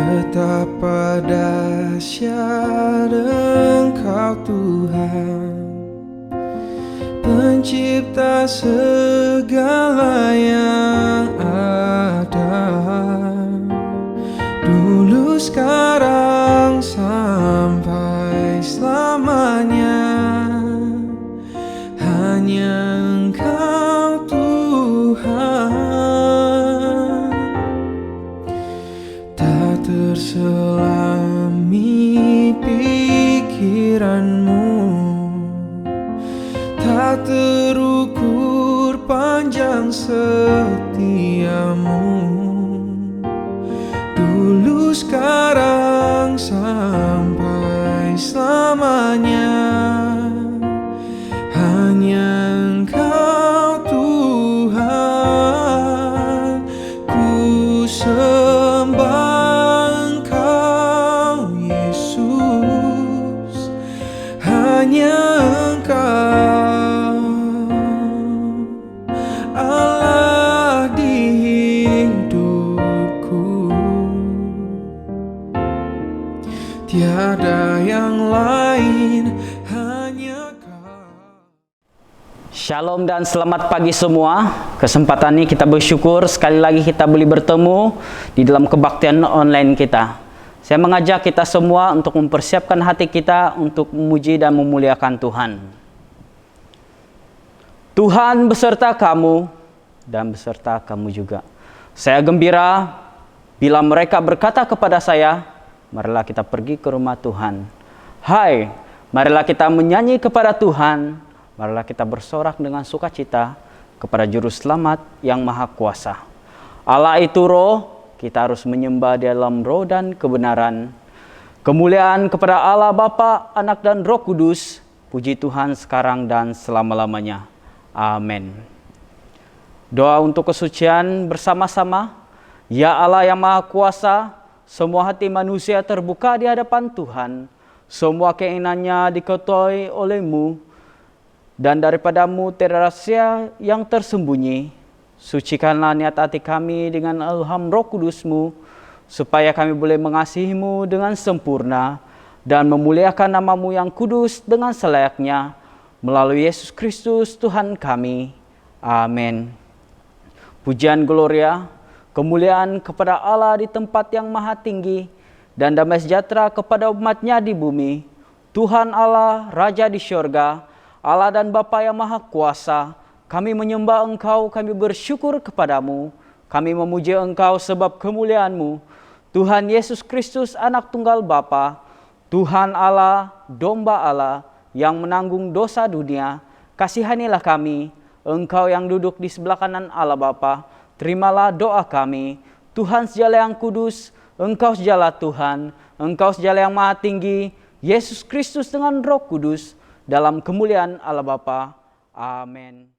Betapa dahsyat Engkau Tuhan, Pencipta segala yang ada, dulu, sekarang, sampai selamanya. Hanya Engkau Tuhan, tak terselami pikiranmu, tak terukur panjang setiamu, dulu, sekarang, sampai selamanya. Hanya Engkau Tuhan, ku sembah Engkau Yesus. Hanya Engkau Allah di hidupku, tiada yang lain, hanya Kau. Shalom dan selamat pagi semua. Kesempatan ini kita bersyukur sekali lagi kita boleh bertemu di dalam kebaktian online kita. Saya mengajak kita semua untuk mempersiapkan hati kita untuk memuji dan memuliakan Tuhan. Tuhan beserta kamu dan beserta kamu juga. Saya gembira bila mereka berkata kepada saya, marilah kita pergi ke rumah Tuhan. Hai, marilah kita menyanyi kepada Tuhan. Marilah kita bersorak dengan sukacita kepada Juru Selamat yang Maha Kuasa. Allah itu Roh, kita harus menyembah dalam roh dan kebenaran. Kemuliaan kepada Allah Bapa, Anak dan Roh Kudus. Puji Tuhan sekarang dan selama-lamanya. Amin. Doa untuk kesucian bersama-sama. Ya Allah yang Maha Kuasa, semua hati manusia terbuka di hadapan Tuhan. Semua keinginannya diketuai oleh-Mu. Dan daripadamu tiada rahasia yang tersembunyi. Sucikanlah niat hati kami dengan ilham Roh Kudus-Mu, supaya kami boleh mengasihi-Mu dengan sempurna dan memuliakan nama-Mu yang kudus dengan selayaknya, melalui Yesus Kristus Tuhan kami. Amin. Pujian Gloria, kemuliaan kepada Allah di tempat yang maha tinggi, dan damai sejahtera kepada umat-Nya di bumi. Tuhan Allah, Raja di syurga, Allah dan Bapa yang Maha Kuasa, kami menyembah Engkau, kami bersyukur kepadamu, kami memuji Engkau sebab kemuliaan-Mu. Tuhan Yesus Kristus, Anak Tunggal Bapa, Tuhan Allah, Domba Allah, yang menanggung dosa dunia, kasihanilah kami. Engkau yang duduk di sebelah kanan Allah Bapa, terimalah doa kami. Tuhan Segala yang kudus, Engkau Segala Tuhan, Engkau Segala yang Maha Tinggi, Yesus Kristus dengan Roh Kudus, dalam kemuliaan Allah Bapa. Amin.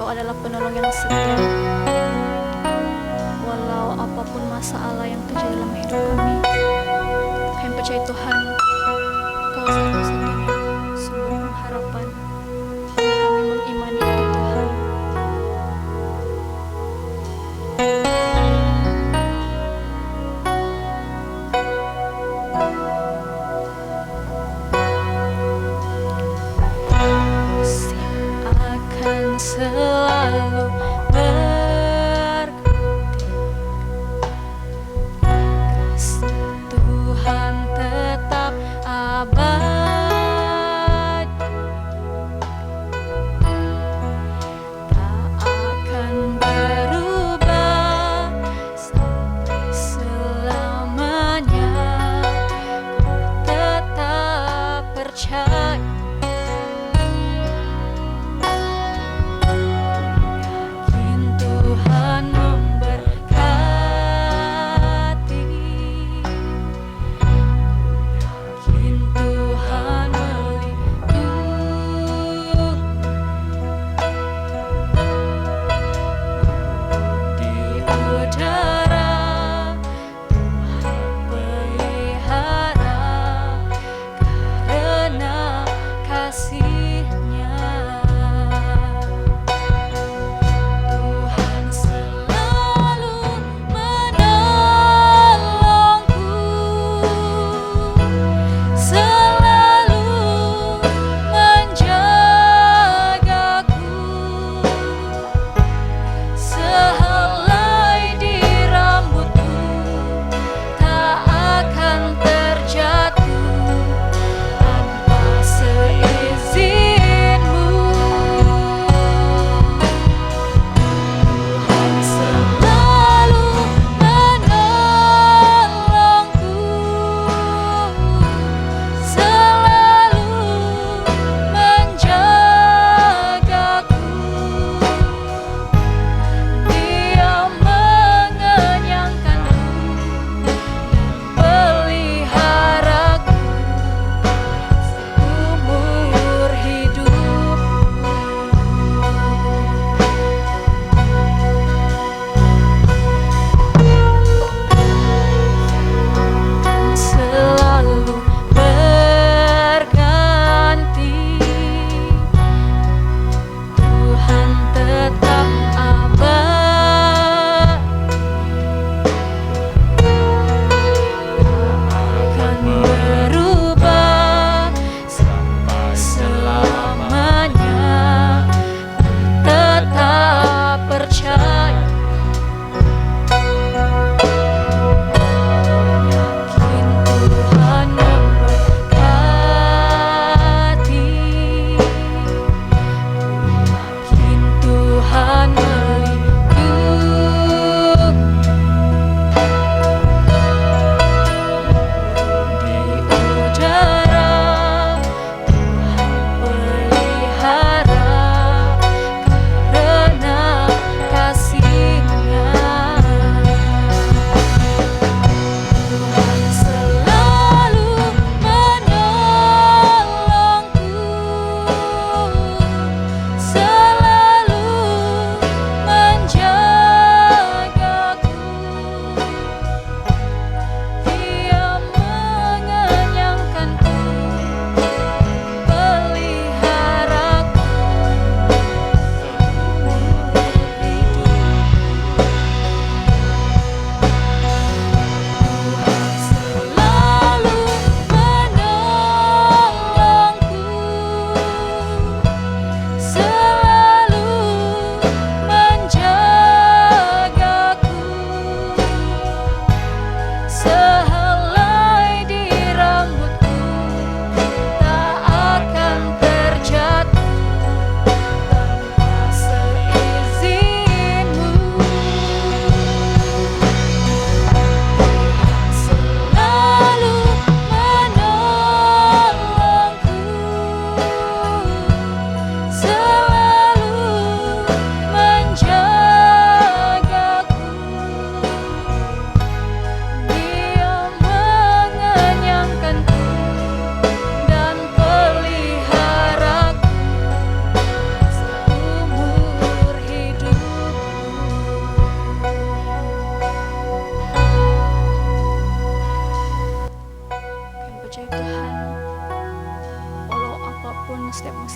Engkau adalah penolong yang setia. Walau apapun masalah yang terjadi dalam hidup kami, kami percaya Tuhan, Kau satu-satunya sumber pengharapan. Kami mengimani itu Tuhan. Akan selalu berganti, kasih Tuhan tetap abadi, tak akan berubah sampai selamanya. Ku tetap percaya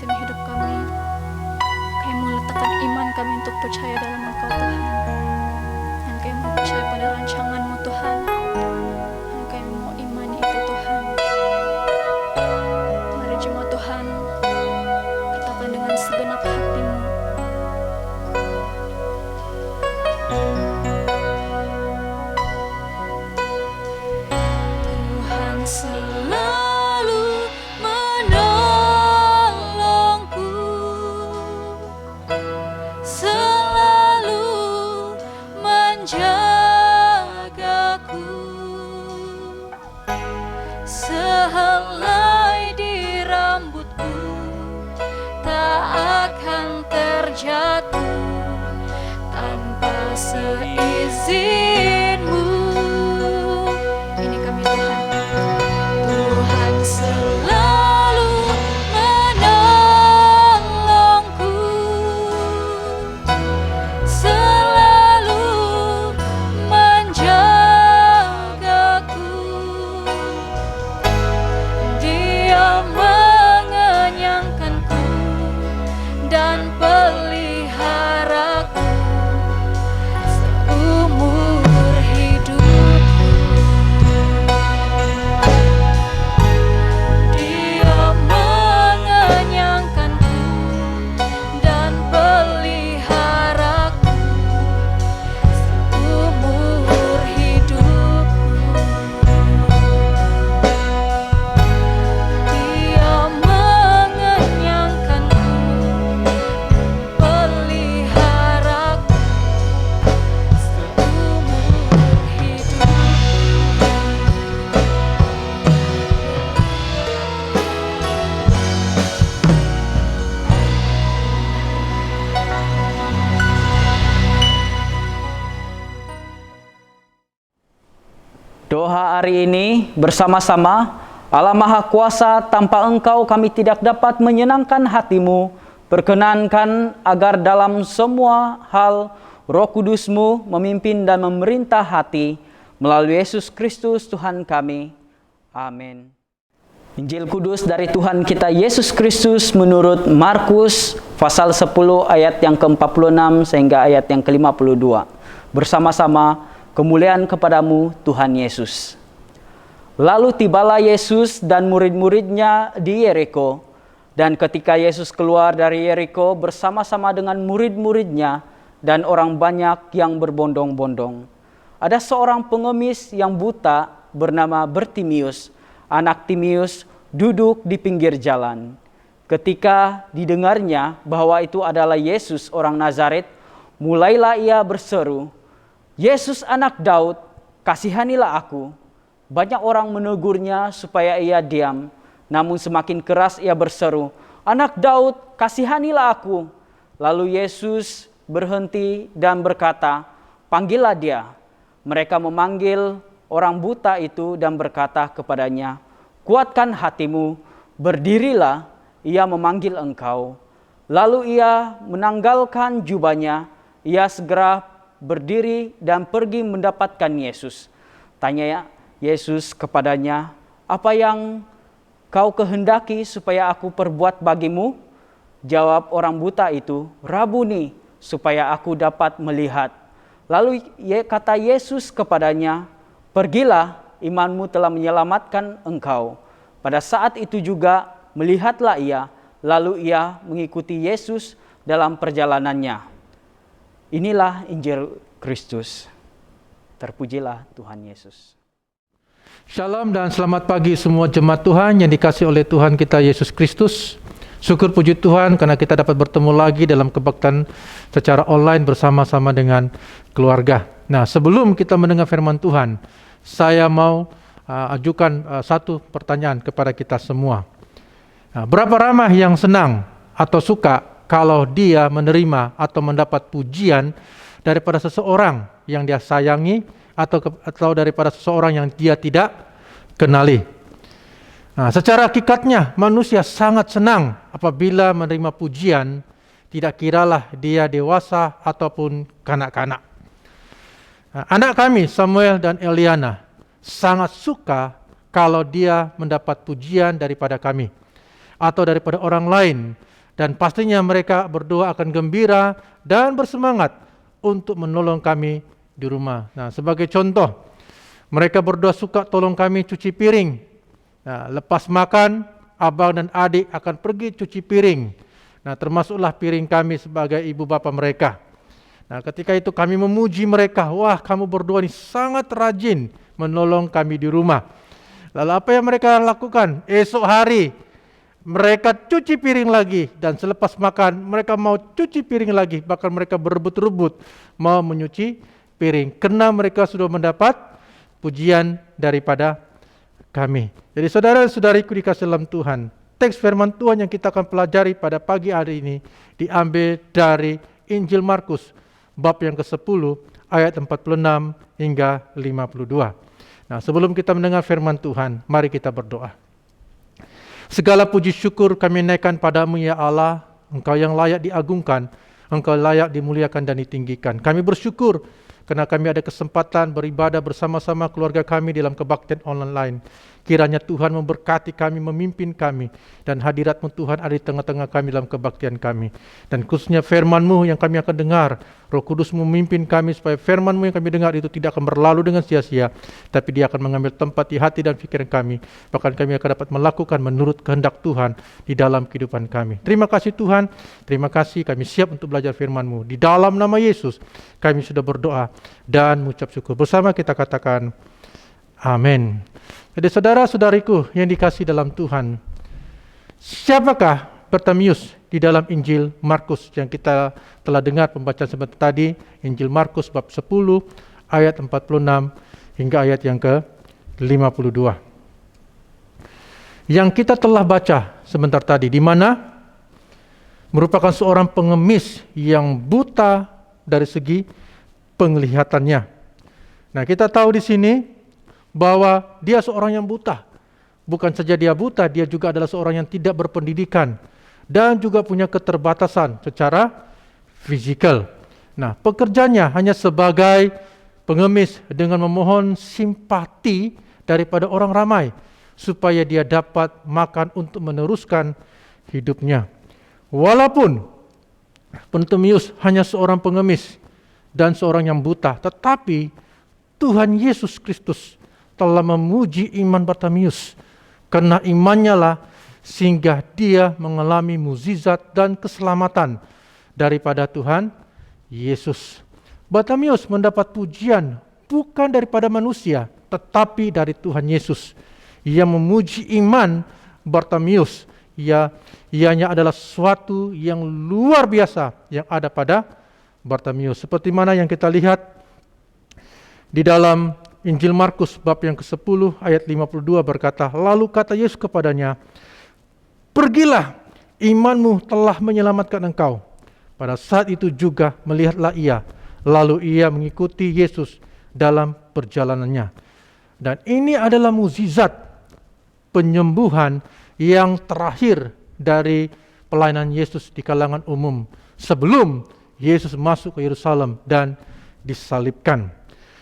mesin hidup kami. Kami meletakkan iman kami untuk percaya dalam Engkau Tuhan. Dan kami mau percaya pada rancangan-Mu Tuhan. Dan kami mau imani itu Tuhan. Mari jemaat Tuhan, katakan dengan segenap hatimu. Tuhan selalu menolongku, selalu menjagaku, sehelai di rambutku tak akan terjatuh tanpa seizinmu. Ini kami Tuhan. Tuhan selalu menolongku, selalu menjagaku. Dia mengenyangkanku dan peliharaku seumur hidupku. Dia mengenyangkanku dan peliharaku seumur hidupku. Dia mengenyangkanku, peliharaku seumur hidupku. Doa hari ini bersama-sama. Allah Maha Kuasa, tanpa Engkau kami tidak dapat menyenangkan hati-Mu. Perkenankan agar dalam semua hal Roh Kudus-Mu memimpin dan memerintah hati melalui Yesus Kristus Tuhan kami. Amin. Injil Kudus dari Tuhan kita Yesus Kristus menurut Markus pasal 10 ayat yang ke-46 sehingga ayat yang ke-52. Bersama-sama, kemuliaan kepadamu Tuhan Yesus. Lalu tibalah Yesus dan murid-muridnya di Yeriko. Dan ketika Yesus keluar dari Yeriko bersama-sama dengan murid-muridnya dan orang banyak yang berbondong-bondong, ada seorang pengemis yang buta bernama Bartimius, anak Timius, duduk di pinggir jalan. Ketika didengarnya bahwa itu adalah Yesus orang Nazaret, mulailah ia berseru, "Yesus anak Daud, kasihanilah aku." Banyak orang menegurnya supaya ia diam, namun semakin keras ia berseru, "Anak Daud, kasihanilah aku." Lalu Yesus berhenti dan berkata, "Panggillah dia." Mereka memanggil orang buta itu dan berkata kepadanya, "Kuatkan hatimu, berdirilah, ia memanggil engkau." Lalu ia menanggalkan jubahnya, ia segera berdiri dan pergi mendapatkan Yesus. Tanya Yesus kepadanya, "Apa yang kau kehendaki supaya aku perbuat bagimu?" Jawab orang buta itu, "Rabuni, supaya aku dapat melihat." Lalu kata Yesus kepadanya, "Pergilah, imanmu telah menyelamatkan engkau." Pada saat itu juga melihatlah ia, lalu ia mengikuti Yesus dalam perjalanannya. Inilah Injil Kristus. Terpujilah Tuhan Yesus. Shalom dan selamat pagi semua jemaat Tuhan yang dikasihi oleh Tuhan kita Yesus Kristus. Syukur puji Tuhan karena kita dapat bertemu lagi dalam kebaktian secara online bersama-sama dengan keluarga. Nah, sebelum kita mendengar firman Tuhan, saya mau ajukan satu pertanyaan kepada kita semua. Nah, berapa ramai yang senang atau suka kalau dia menerima atau mendapat pujian daripada seseorang yang dia sayangi atau daripada seseorang yang dia tidak kenali. Nah, secara hakikatnya manusia sangat senang apabila menerima pujian, tidak kiralah dia dewasa ataupun kanak-kanak. Nah, anak kami Samuel dan Eliana sangat suka kalau dia mendapat pujian daripada kami atau daripada orang lain Dan pastinya mereka berdua akan gembira dan bersemangat untuk menolong kami di rumah. Nah, sebagai contoh, mereka berdua suka tolong kami cuci piring. Nah, lepas makan, abang dan adik akan pergi cuci piring. Nah, termasuklah piring kami sebagai ibu bapa mereka. Nah, ketika itu kami memuji mereka, wah kamu berdua ini sangat rajin menolong kami di rumah. Lalu apa yang mereka lakukan? Esok hari mereka cuci piring lagi, dan selepas makan mereka mau cuci piring lagi, bahkan mereka berebut-rebut mau menyuci piring karena mereka sudah mendapat pujian daripada kami. Jadi saudara-saudariku dikasih dalam Tuhan, teks firman Tuhan yang kita akan pelajari pada pagi hari ini diambil dari Injil Markus bab yang ke-10 ayat 46 hingga 52. Nah, sebelum kita mendengar firman Tuhan, mari kita berdoa. Segala puji syukur kami naikkan padamu ya Allah, Engkau yang layak diagungkan, Engkau layak dimuliakan dan ditinggikan. Kami bersyukur karena kami ada kesempatan beribadah bersama-sama keluarga kami dalam kebaktian online. Kiranya Tuhan memberkati kami, memimpin kami, dan hadirat-Mu Tuhan ada di tengah-tengah kami dalam kebaktian kami. Dan khususnya firman-Mu yang kami akan dengar, Roh Kudus memimpin kami supaya firman-Mu yang kami dengar itu tidak akan berlalu dengan sia-sia, tapi dia akan mengambil tempat di hati dan pikiran kami. Bahkan kami akan dapat melakukan menurut kehendak Tuhan di dalam kehidupan kami. Terima kasih Tuhan, terima kasih kami siap untuk belajar firman-Mu. Di dalam nama Yesus kami sudah berdoa dan mengucap syukur. Bersama kita katakan amin. Jadi saudara-saudariku yang dikasih dalam Tuhan, siapakah Bartimius di dalam Injil Markus yang kita telah dengar pembacaan sebentar tadi, Injil Markus bab 10 ayat 46 hingga ayat yang ke-52. Yang kita telah baca sebentar tadi, di mana merupakan seorang pengemis yang buta dari segi penglihatannya. Nah, kita tahu di sini bahwa dia seorang yang buta. Bukan saja dia buta, dia juga adalah seorang yang tidak berpendidikan dan juga punya keterbatasan secara fisikal. Nah, pekerjaannya hanya sebagai pengemis dengan memohon simpati daripada orang ramai supaya dia dapat makan untuk meneruskan hidupnya. Walaupun Bartimius hanya seorang pengemis dan seorang yang buta, tetapi Tuhan Yesus Kristus telah memuji iman Bartimius. Karena imannya lah sehingga dia mengalami mukjizat dan keselamatan daripada Tuhan Yesus. Bartimius mendapat pujian bukan daripada manusia, tetapi dari Tuhan Yesus. Ia memuji iman Bartimius. Ianya adalah sesuatu yang luar biasa yang ada pada Bartimius. Seperti mana yang kita lihat di dalam Injil Markus bab yang ke-10 ayat 52 berkata, lalu kata Yesus kepadanya, pergilah, imanmu telah menyelamatkan engkau. Pada saat itu juga melihatlah ia, lalu ia mengikuti Yesus dalam perjalanannya. Dan ini adalah mukjizat penyembuhan yang terakhir dari pelayanan Yesus di kalangan umum sebelum Yesus masuk ke Yerusalem dan disalibkan.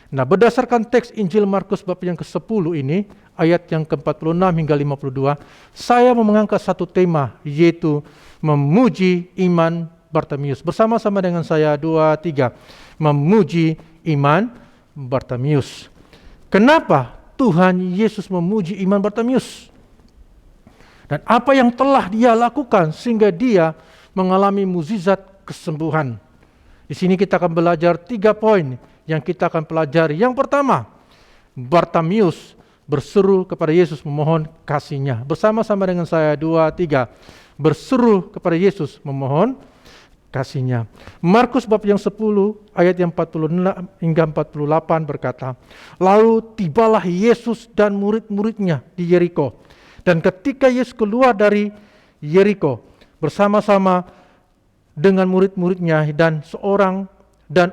Nah, berdasarkan teks Injil Markus bab yang ke-10 ini, ayat yang ke-46 hingga 52, saya mau mengangkat satu tema, yaitu memuji iman Bartimius. Bersama-sama dengan saya, 2, 3, memuji iman Bartimius. Kenapa Tuhan Yesus memuji iman Bartimius? Dan apa yang telah dia lakukan sehingga dia mengalami mukjizat kesembuhan? Di sini kita akan belajar 3 poin yang kita akan pelajari. Yang pertama, Bartimius berseru kepada Yesus memohon kasih-Nya. Bersama-sama dengan saya, 2, 3, berseru kepada Yesus memohon kasih-Nya. Markus bab yang 10 ayat yang 46 hingga 48 berkata, lalu tibalah Yesus dan murid-muridnya di Yeriko. Dan ketika Yesus keluar dari Yeriko bersama-sama dengan murid-muridnya dan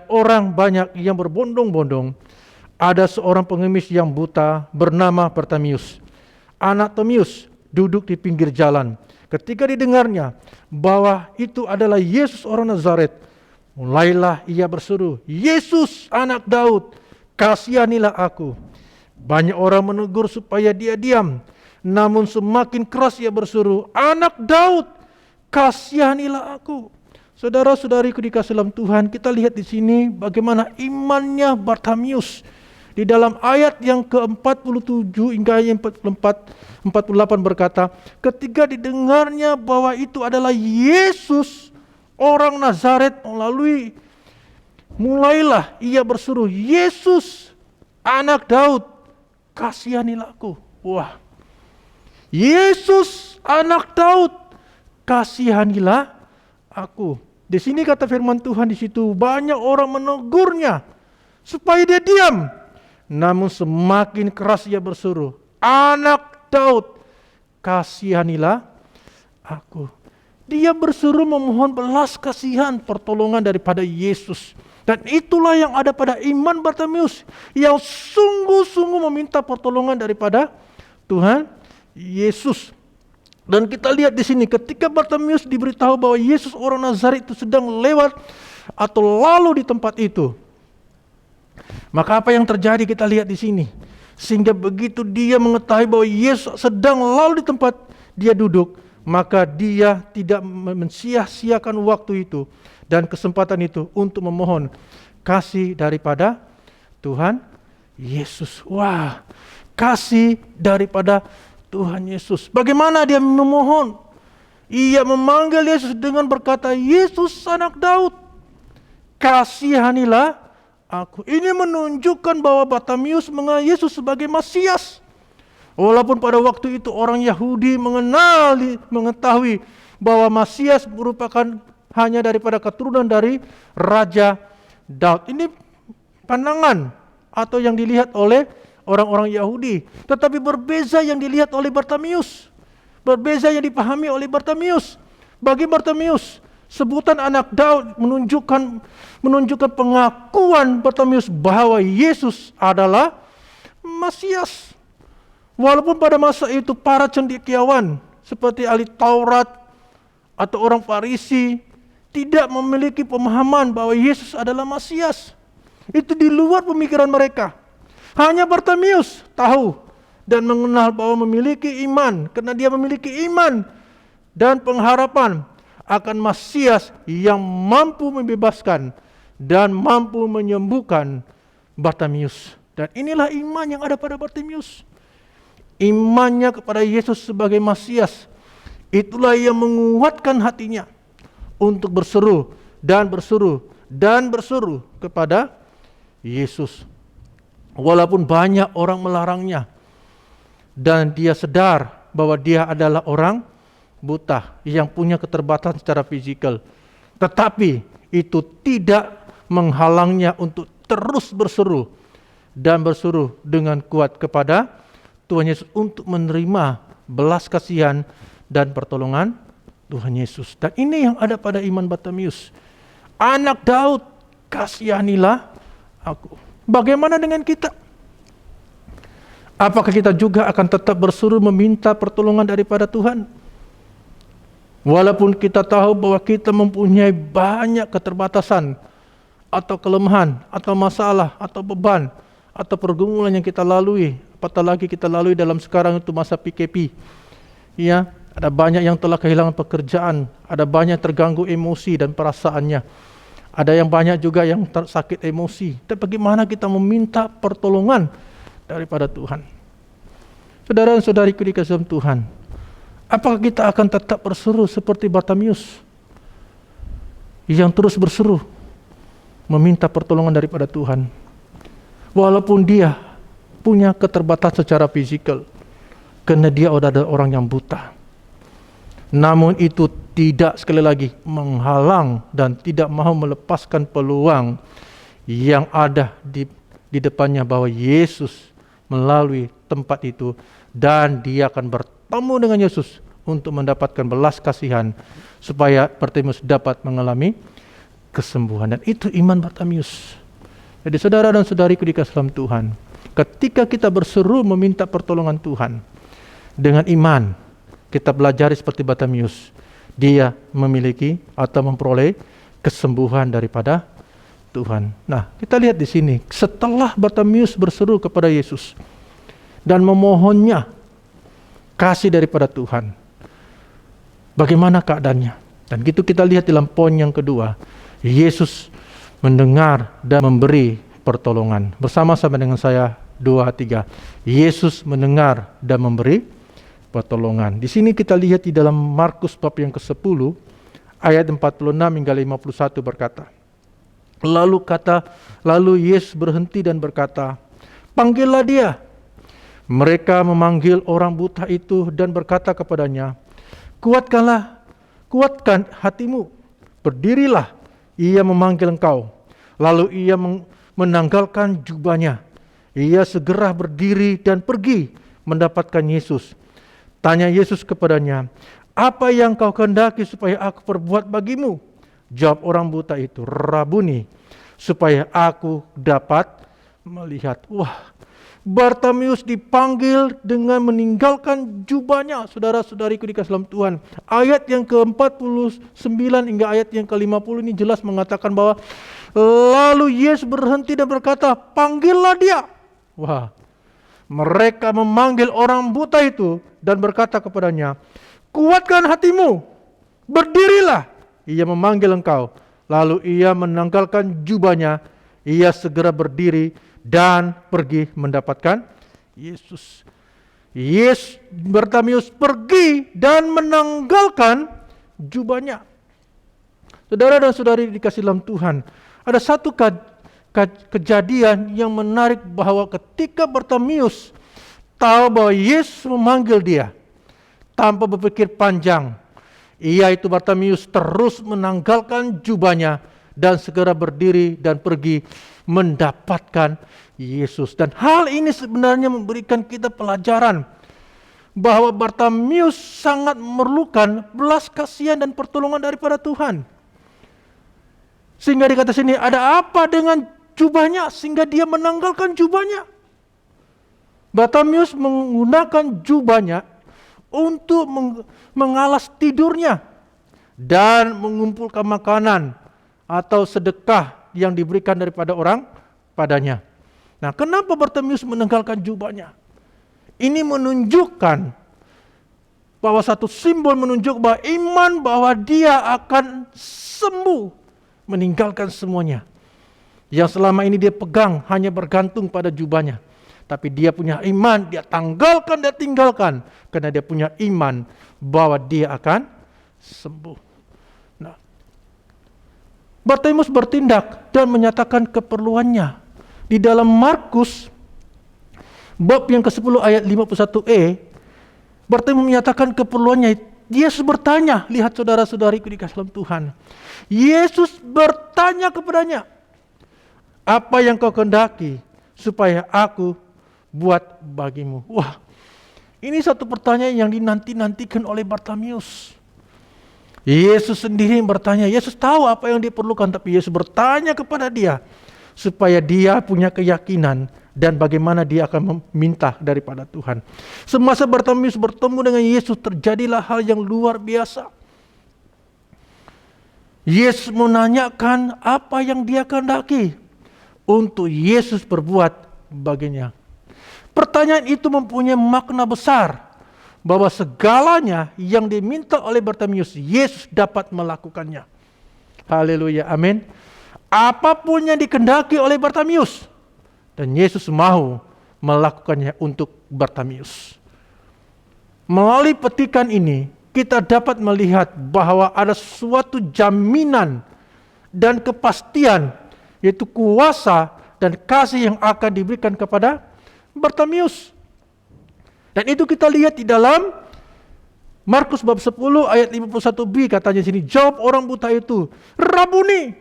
orang banyak yang berbondong-bondong, ada seorang pengemis yang buta bernama Bartimius, anak Timeus, duduk di pinggir jalan. Ketika didengarnya bahwa itu adalah Yesus orang Nazaret, mulailah ia berseru, Yesus anak Daud, kasihanilah aku. Banyak orang menegur supaya dia diam, namun semakin keras ia berseru, anak Daud, kasihanilah aku. Saudara-saudariku dikasihi dalam Tuhan, kita lihat di sini bagaimana imannya Bartimius. Di dalam ayat yang ke-47 hingga ayat 48 berkata, ketika didengarnya bahwa itu adalah Yesus, orang Nazaret, mulailah ia berseru, Yesus, anak Daud, kasihanilah aku. Wah, Yesus, anak Daud, kasihanilah aku. Di sini kata firman Tuhan, di situ banyak orang menegurnya supaya dia diam. Namun semakin keras ia berseru, anak Daud, kasihanilah aku. Dia berseru memohon belas kasihan, pertolongan daripada Yesus. Dan itulah yang ada pada iman Bartimius, yang sungguh-sungguh meminta pertolongan daripada Tuhan Yesus. Dan kita lihat di sini ketika Bartimius diberitahu bahwa Yesus orang Nazaret itu sedang lewat atau lalu di tempat itu, maka apa yang terjadi kita lihat di sini. Sehingga begitu dia mengetahui bahwa Yesus sedang lalu di tempat dia duduk, maka dia tidak mensia-siakan waktu itu dan kesempatan itu untuk memohon kasih daripada Tuhan Yesus. Wah, kasih daripada Tuhan Yesus. Bagaimana dia memohon? Ia memanggil Yesus dengan berkata, Yesus anak Daud, kasihanilah aku. Ini menunjukkan bahwa Bartimius mengenal Yesus sebagai Masias. Walaupun pada waktu itu orang Yahudi mengetahui bahwa Masias merupakan hanya daripada keturunan dari Raja Daud. Ini pandangan atau yang dilihat oleh orang-orang Yahudi. Tetapi berbeza yang dilihat oleh Bartimius. Berbeza yang dipahami oleh Bartimius. Bagi Bartimius, sebutan anak Daud menunjukkan pengakuan Bartimius bahwa Yesus adalah Masias. Walaupun pada masa itu para cendekiawan seperti ahli Taurat atau orang Farisi tidak memiliki pemahaman bahwa Yesus adalah Masias. Itu di luar pemikiran mereka. Hanya Bartimius tahu dan mengenal bahwa memiliki iman, karena dia memiliki iman dan pengharapan akan Masias yang mampu membebaskan dan mampu menyembuhkan Bartimius. Dan inilah iman yang ada pada Bartimius. Imannya kepada Yesus sebagai Masias, itulah yang menguatkan hatinya untuk berseru kepada Yesus. Walaupun banyak orang melarangnya dan dia sadar bahwa dia adalah orang buta yang punya keterbatasan secara fisikal, tetapi itu tidak menghalangnya untuk terus berseru dengan kuat kepada Tuhan Yesus untuk menerima belas kasihan dan pertolongan Tuhan Yesus. Dan ini yang ada pada iman Bartimius. Anak Daud, kasihanilah aku. Bagaimana dengan kita? Apakah kita juga akan tetap berseru meminta pertolongan daripada Tuhan? Walaupun kita tahu bahwa kita mempunyai banyak keterbatasan atau kelemahan atau masalah atau beban atau pergumulan yang kita lalui, apatah lagi kita lalui dalam sekarang itu masa PKP. Ya, ada banyak yang telah kehilangan pekerjaan, ada banyak terganggu emosi dan perasaannya. Ada yang banyak juga yang sakit emosi. Dan bagaimana kita meminta pertolongan daripada Tuhan? Saudara dan saudariku dikasihi Tuhan, apakah kita akan tetap berseru seperti Bartimius yang terus berseru meminta pertolongan daripada Tuhan, walaupun dia punya keterbatasan secara fisikal, karena dia adalah orang yang buta? Namun itu tidak, sekali lagi, menghalang dan tidak mau melepaskan peluang yang ada di depannya bahwa Yesus melalui tempat itu dan dia akan bertemu dengan Yesus untuk mendapatkan belas kasihan supaya Bartimius dapat mengalami kesembuhan. Dan itu iman Bartimius. Jadi saudara dan saudariku dikasihi dalam Tuhan, ketika kita berseru meminta pertolongan Tuhan dengan iman, kita belajar seperti Bartimius, dia memiliki atau memperoleh kesembuhan daripada Tuhan. Nah, kita lihat di sini, setelah Bartimius berseru kepada Yesus dan memohonnya kasih daripada Tuhan, bagaimana keadaannya? Dan gitu kita lihat dalam poin yang kedua, Yesus mendengar dan memberi pertolongan. Bersama-sama dengan saya, 2, 3. Yesus mendengar dan memberi pertolongan. Di sini kita lihat di dalam Markus bab yang ke-10, ayat 46 hingga 51 berkata, Lalu Yesus berhenti dan berkata, "Panggillah dia." Mereka memanggil orang buta itu dan berkata kepadanya, Kuatkan hatimu, berdirilah, ia memanggil engkau. Lalu ia menanggalkan jubahnya. Ia segera berdiri dan pergi mendapatkan Yesus. Tanya Yesus kepadanya, "Apa yang kau kehendaki supaya aku perbuat bagimu?" Jawab orang buta itu, "Rabuni, supaya aku dapat melihat." Wah, Bartimius dipanggil dengan meninggalkan jubahnya. Saudara-saudariku dikasih dalam Tuhan, ayat yang ke-49 hingga ayat yang ke-50 ini jelas mengatakan bahwa lalu Yesus berhenti dan berkata, "Panggillah dia." Wah, mereka memanggil orang buta itu dan berkata kepadanya, "Kuatkan hatimu, berdirilah, ia memanggil engkau." Lalu ia menanggalkan jubahnya, ia segera berdiri dan pergi mendapatkan Yesus. Bartimius pergi dan menanggalkan jubahnya. Saudara dan saudari dikasih dalam Tuhan, ada satu kejadian yang menarik bahwa ketika Bartimius tahu bahwa Yesus memanggil dia, tanpa berpikir panjang, yaitu Bartimius terus menanggalkan jubahnya dan segera berdiri dan pergi mendapatkan Yesus. Dan hal ini sebenarnya memberikan kita pelajaran bahwa Bartimius sangat memerlukan belas kasihan dan pertolongan daripada Tuhan. Sehingga dikata sini, ada apa dengan jubahnya sehingga dia menanggalkan jubahnya? Bartimius menggunakan jubahnya untuk mengalas tidurnya dan mengumpulkan makanan atau sedekah yang diberikan daripada orang padanya. Nah, kenapa Bartimius menanggalkan jubahnya? Ini menunjukkan bahwa satu simbol menunjuk bahwa iman bahwa dia akan sembuh, meninggalkan semuanya. Yang selama ini dia pegang hanya bergantung pada jubahnya. Tapi dia punya iman, dia tanggalkan, dia tinggalkan. Karena dia punya iman bahwa dia akan sembuh. Nah, Bartimius bertindak dan menyatakan keperluannya. Di dalam Markus bab yang ke-10 ayat 51e, Bartimius menyatakan keperluannya. Yesus bertanya, lihat saudara-saudariku dikasih dalam Tuhan. Yesus bertanya kepadanya, "Apa yang kau kehendaki supaya aku buat bagimu?" Wah, ini satu pertanyaan yang dinanti-nantikan oleh Bartimius. Yesus sendiri bertanya, Yesus tahu apa yang diperlukan, tapi Yesus bertanya kepada dia supaya dia punya keyakinan dan bagaimana dia akan meminta daripada Tuhan. Semasa Bartimius bertemu dengan Yesus, terjadilah hal yang luar biasa. Yesus menanyakan apa yang dia kehendaki untuk Yesus berbuat baginya. Pertanyaan itu mempunyai makna besar, bahwa segalanya yang diminta oleh Bartimius, Yesus dapat melakukannya. Haleluya, amin. Apapun yang dikehendaki oleh Bartimius, dan Yesus mau melakukannya untuk Bartimius. Melalui petikan ini, kita dapat melihat bahwa ada suatu jaminan dan kepastian, yaitu kuasa dan kasih yang akan diberikan kepada Bartimius. Dan itu kita lihat di dalam Markus bab 10 ayat 51b, katanya sini, jawab orang buta itu, "Rabuni,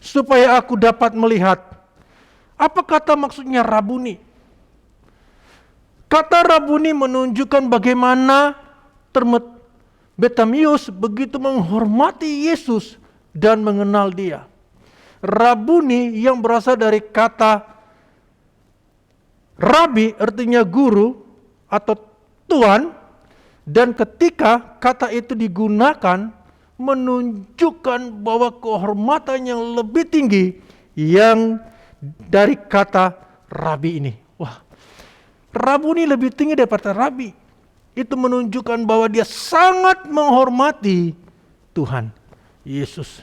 supaya aku dapat melihat." Apa kata maksudnya Rabuni? Kata Rabuni menunjukkan bagaimana Bartimius begitu menghormati Yesus dan mengenal dia. Rabuni yang berasal dari kata Rabi, artinya guru atau tuan, dan ketika kata itu digunakan menunjukkan bahwa kehormatan yang lebih tinggi yang dari kata Rabi ini. Wah, Rabuni lebih tinggi daripada Rabi. Itu menunjukkan bahwa dia sangat menghormati Tuhan Yesus.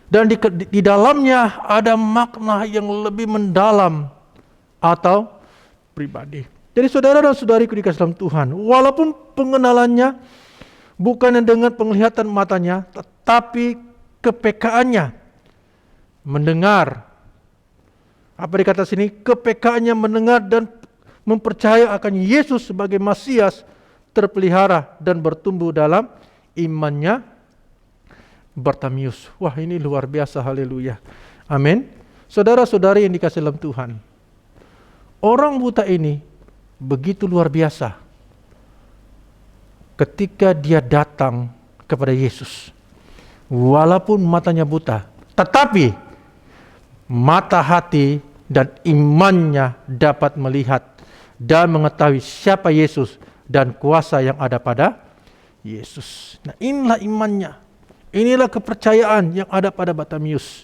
Dan di dalamnya ada makna yang lebih mendalam atau pribadi. Jadi saudara dan saudariku dikasih dalam Tuhan, walaupun pengenalannya bukan dengan penglihatan matanya, tetapi kepekaannya mendengar. Apa dikata sini? Kepekaannya mendengar dan mempercaya akan Yesus sebagai Masias terpelihara dan bertumbuh dalam imannya Bartimius. Wah, ini luar biasa, haleluya. Amin. Saudara-saudari yang dikasih dalam Tuhan, orang buta ini begitu luar biasa ketika dia datang kepada Yesus. Walaupun matanya buta, tetapi mata hati dan imannya dapat melihat dan mengetahui siapa Yesus dan kuasa yang ada pada Yesus. Nah, inilah imannya. Inilah kepercayaan yang ada pada Bartimius.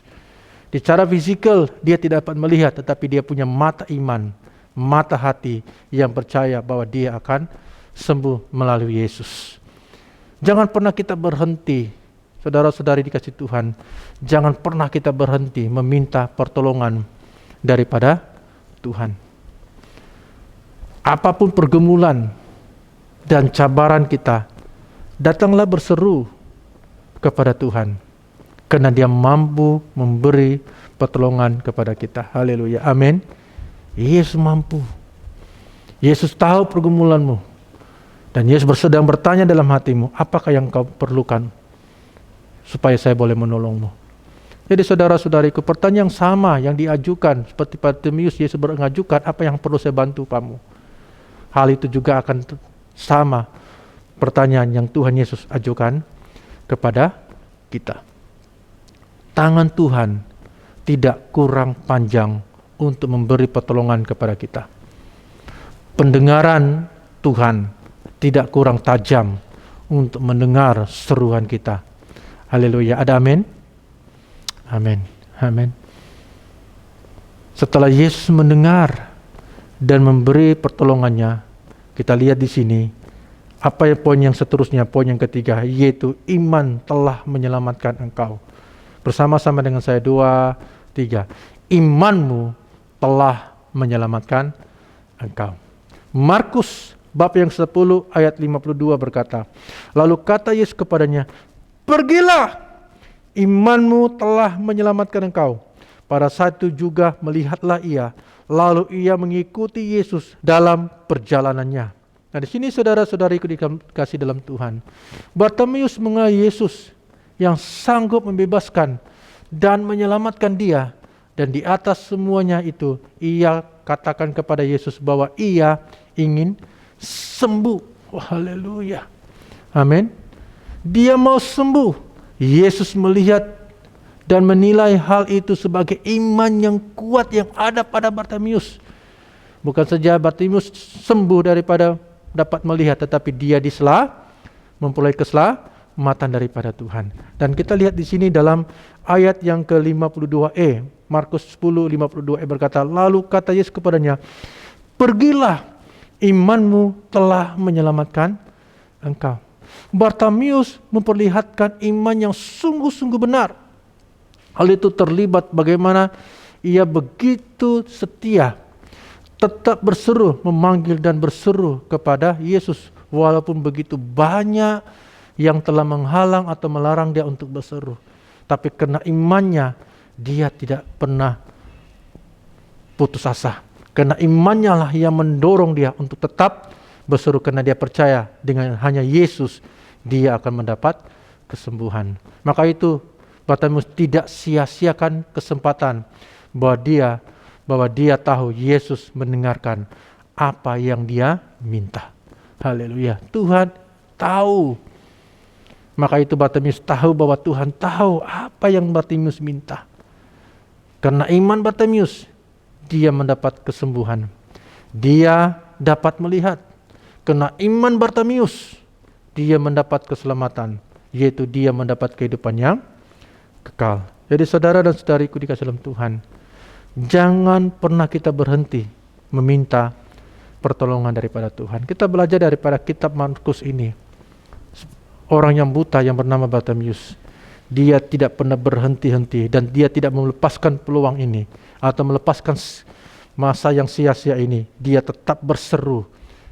Secara fisikal dia tidak dapat melihat, tetapi dia punya mata iman, mata hati yang percaya bahwa dia akan sembuh melalui Yesus. Jangan pernah kita berhenti, saudara-saudari dikasih Tuhan, jangan pernah kita berhenti meminta pertolongan daripada Tuhan. Apapun pergumulan dan cabaran kita, datanglah berseru kepada Tuhan, karena Dia mampu memberi pertolongan kepada kita. Haleluya, amin. Yesus mampu. Yesus tahu pergumulanmu, dan Yesus sedang bertanya dalam hatimu, apakah yang kau perlukan supaya saya boleh menolongmu. Jadi saudara-saudariku, pertanyaan yang sama yang diajukan seperti Bartimius, Yesus mengajukan, apa yang perlu saya bantu kamu. Hal itu juga akan sama pertanyaan yang Tuhan Yesus ajukan kepada kita. Tangan Tuhan tidak kurang panjang untuk memberi pertolongan kepada kita. Pendengaran Tuhan tidak kurang tajam untuk mendengar seruan kita. Haleluya, ada amin? Amin, amin. Setelah Yesus mendengar dan memberi pertolongannya, kita lihat di sini apa yang poin yang seterusnya, poin yang ketiga, yaitu iman telah menyelamatkan engkau. Bersama-sama dengan saya, 2, 3. Imanmu telah menyelamatkan engkau. Markus bab yang 10 ayat 52 berkata, lalu kata Yesus kepadanya, pergilah, imanmu telah menyelamatkan engkau. Pada saat itu juga melihatlah ia, lalu ia mengikuti Yesus dalam perjalanannya. Nah, di sini saudara-saudariku dikasih dalam Tuhan, Bartimius mengenal Yesus yang sanggup membebaskan dan menyelamatkan dia, dan di atas semuanya itu ia katakan kepada Yesus bahwa ia ingin sembuh. Oh, haleluya. Amin. Dia mau sembuh. Yesus melihat dan menilai hal itu sebagai iman yang kuat yang ada pada Bartimius. Bukan saja Bartimius sembuh daripada dapat melihat, tetapi dia memperoleh keselamatan daripada Tuhan. Dan kita lihat di sini dalam ayat yang ke-52e, Markus 10:52e berkata, lalu kata Yesus kepadanya, pergilah, imanmu telah menyelamatkan engkau. Bartimius memperlihatkan iman yang sungguh-sungguh benar. Hal itu terlibat bagaimana ia begitu setia, tetap berseru, memanggil dan berseru kepada Yesus, walaupun begitu banyak yang telah menghalang atau melarang dia untuk berseru. Tapi karena imannya, dia tidak pernah putus asa. Karena imannya lah yang mendorong dia untuk tetap berseru, karena dia percaya dengan hanya Yesus dia akan mendapat kesembuhan. Maka itu Bartimius tidak sia-siakan kesempatan bahwa dia tahu Yesus mendengarkan apa yang dia minta. Haleluya. Tuhan tahu. Maka itu Bartimius tahu bahwa Tuhan tahu apa yang Bartimius minta. Karena iman Bartimius, dia mendapat kesembuhan. Dia dapat melihat. Karena iman Bartimius, dia mendapat keselamatan, yaitu dia mendapat kehidupan yang kekal. Jadi saudara dan saudariku dikasih dalam Tuhan, jangan pernah kita berhenti meminta pertolongan daripada Tuhan. Kita belajar daripada kitab Markus ini. orang yang buta yang bernama Bartimius, dia tidak pernah berhenti-henti dan dia tidak melepaskan peluang ini atau melepaskan masa yang sia-sia ini. Dia tetap berseru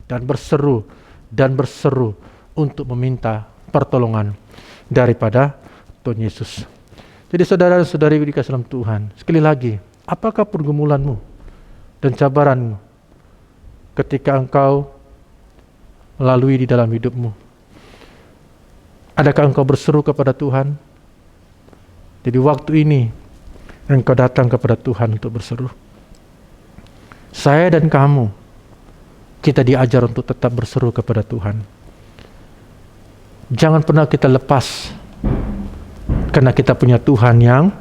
dan berseru dan berseru untuk meminta pertolongan daripada Tuhan Yesus. Jadi saudara-saudari dikasih dalam Tuhan, sekali lagi, apakah pergumulanmu dan cabaranmu ketika engkau lalui di dalam hidupmu? Adakah engkau berseru kepada Tuhan? Jadi waktu ini engkau datang kepada Tuhan untuk berseru. Saya dan kamu, kita diajar untuk tetap berseru kepada Tuhan. Jangan pernah kita lepas, karena kita punya Tuhan yang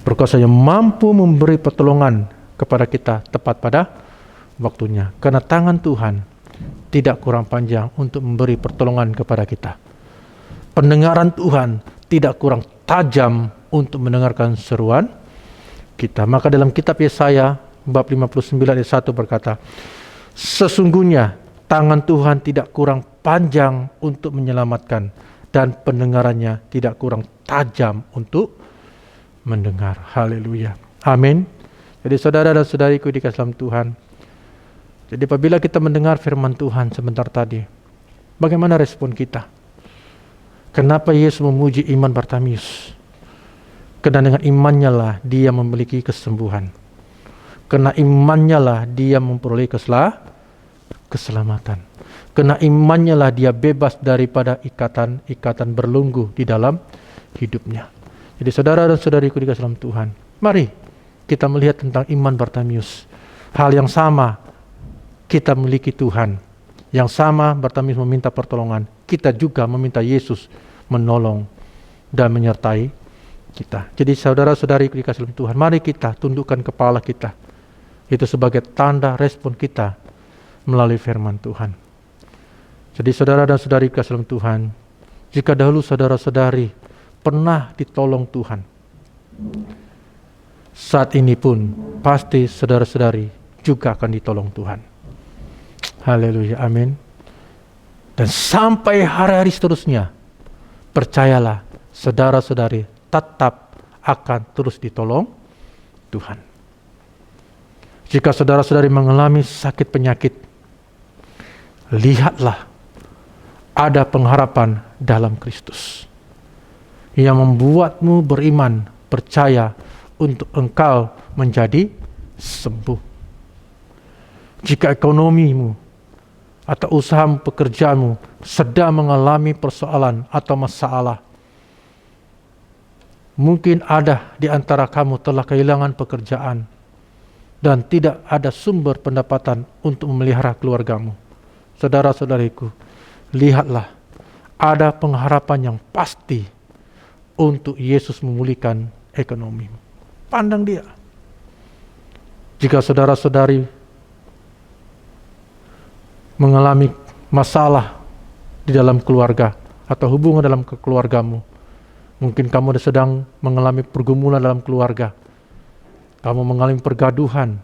berkuasa, yang mampu memberi pertolongan kepada kita tepat pada waktunya. Karena tangan Tuhan tidak kurang panjang untuk memberi pertolongan kepada kita. Pendengaran Tuhan tidak kurang tajam untuk mendengarkan seruan kita. Maka dalam kitab Yesaya bab 59 ayat 1 berkata, sesungguhnya tangan Tuhan tidak kurang panjang untuk menyelamatkan dan pendengarannya tidak kurang tajam untuk mendengar. Haleluya. Amin. Jadi saudara dan saudariku dikasih dalam Tuhan, jadi apabila kita mendengar firman Tuhan sebentar tadi, bagaimana respon kita? Kenapa Yesus memuji iman Bartimius? Karena dengan imannya lah dia memiliki kesembuhan. Karena imannya lah dia memperoleh keselamatan. Karena imannya lah dia bebas daripada ikatan-ikatan berlunggu di dalam hidupnya. Jadi saudara dan saudariku dikasih dalam Tuhan, mari kita melihat tentang iman Bartimius. Hal yang sama kita miliki Tuhan. Yang sama Bartimius meminta pertolongan, kita juga meminta Yesus menolong dan menyertai kita. Jadi saudara-saudari dikasih dalam Tuhan, mari kita tundukkan kepala kita. Itu sebagai tanda respon kita melalui firman Tuhan. Jadi saudara dan saudari dikasih dalam Tuhan, jika dahulu saudara-saudari pernah ditolong Tuhan, saat ini pun pasti saudara-saudari juga akan ditolong Tuhan. Haleluya, amin. Dan sampai hari-hari seterusnya, percayalah saudara-saudari tetap akan terus ditolong Tuhan. Jika saudara-saudari mengalami sakit penyakit, lihatlah ada pengharapan dalam Kristus yang membuatmu beriman, percaya untuk engkau menjadi sembuh. Jika ekonomimu atau usahamu, pekerjaanmu sedang mengalami persoalan atau masalah, mungkin ada di antara kamu telah kehilangan pekerjaan dan tidak ada sumber pendapatan untuk memelihara keluargamu. Saudara-saudariku, lihatlah ada pengharapan yang pasti untuk Yesus memulihkan ekonomimu. Pandang dia. Jika saudara-saudari mengalami masalah di dalam keluarga atau hubungan dalam keluargamu, mungkin kamu sedang mengalami pergumulan dalam keluarga, kamu mengalami pergaduhan,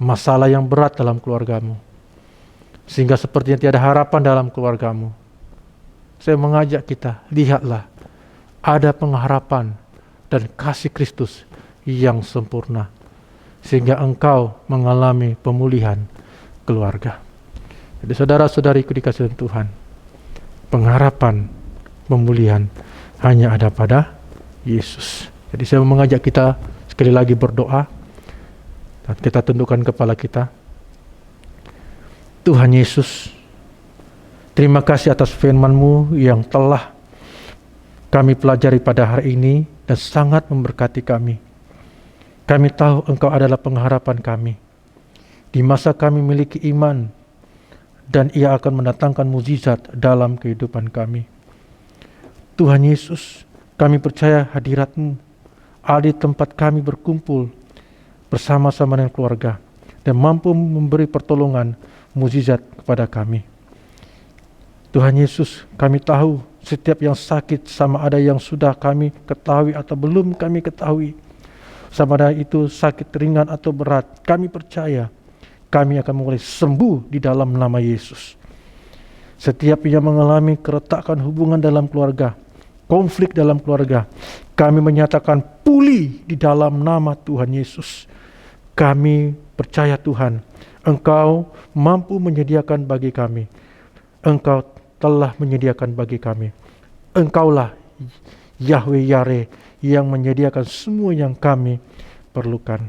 masalah yang berat dalam keluargamu, sehingga sepertinya tiada harapan dalam keluargamu. Saya mengajak kita, lihatlah, ada pengharapan dan kasih Kristus yang sempurna, sehingga engkau mengalami pemulihan keluarga. Jadi saudara-saudariku dikasih Tuhan, pengharapan pemulihan hanya ada pada Yesus. Jadi saya mengajak kita sekali lagi berdoa, dan kita tundukkan kepala kita. Tuhan Yesus, terima kasih atas firman-Mu yang telah kami pelajari pada hari ini dan sangat memberkati kami. Kami tahu Engkau adalah pengharapan kami. Di masa kami memiliki iman, dan Ia akan mendatangkan mukjizat dalam kehidupan kami. Tuhan Yesus, kami percaya hadirat-Mu ada di tempat kami berkumpul bersama-sama dengan keluarga dan mampu memberi pertolongan mukjizat kepada kami. Tuhan Yesus, kami tahu setiap yang sakit, sama ada yang sudah kami ketahui atau belum kami ketahui, sama ada itu sakit ringan atau berat, kami percaya kami akan mulai sembuh di dalam nama Yesus. Setiap yang mengalami keretakan hubungan dalam keluarga, konflik dalam keluarga, kami menyatakan pulih di dalam nama Tuhan Yesus. Kami percaya Tuhan, Engkau mampu menyediakan bagi kami. Engkau telah menyediakan bagi kami. Engkaulah Yahweh Yare yang menyediakan semua yang kami perlukan.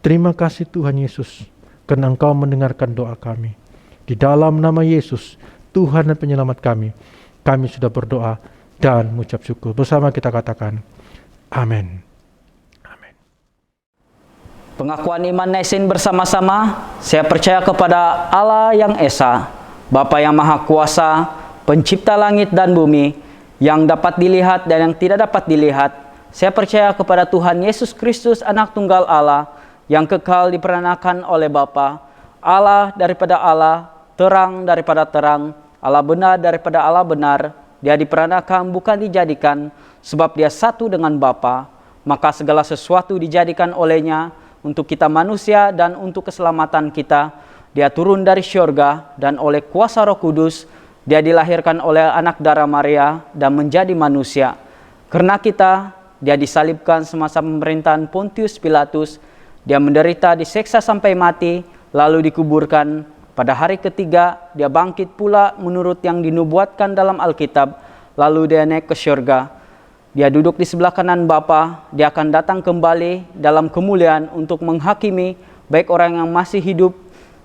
Terima kasih Tuhan Yesus, karena Engkau mendengarkan doa kami. Di dalam nama Yesus, Tuhan dan Penyelamat kami sudah berdoa dan mengucap syukur. Bersama kita katakan, amin. Amin. Pengakuan iman Naisin bersama-sama. Saya percaya kepada Allah yang Esa, Bapa yang Maha Kuasa, Pencipta langit dan bumi, yang dapat dilihat dan yang tidak dapat dilihat. Saya percaya kepada Tuhan Yesus Kristus, Anak Tunggal Allah, yang kekal diperanakan oleh Bapa, Allah daripada Allah, terang daripada terang, Allah benar daripada Allah benar. Dia diperanakan bukan dijadikan, sebab dia satu dengan Bapa, maka segala sesuatu dijadikan olehnya untuk kita manusia dan untuk keselamatan kita. Dia turun dari syurga dan oleh kuasa Roh Kudus, dia dilahirkan oleh anak darah Maria dan menjadi manusia. Karena kita, dia disalibkan semasa pemerintahan Pontius Pilatus, dia menderita, diseksa sampai mati, lalu dikuburkan. Pada hari ketiga, dia bangkit pula menurut yang dinubuatkan dalam Alkitab, lalu dia naik ke syurga. Dia duduk di sebelah kanan Bapa, dia akan datang kembali dalam kemuliaan untuk menghakimi baik orang yang masih hidup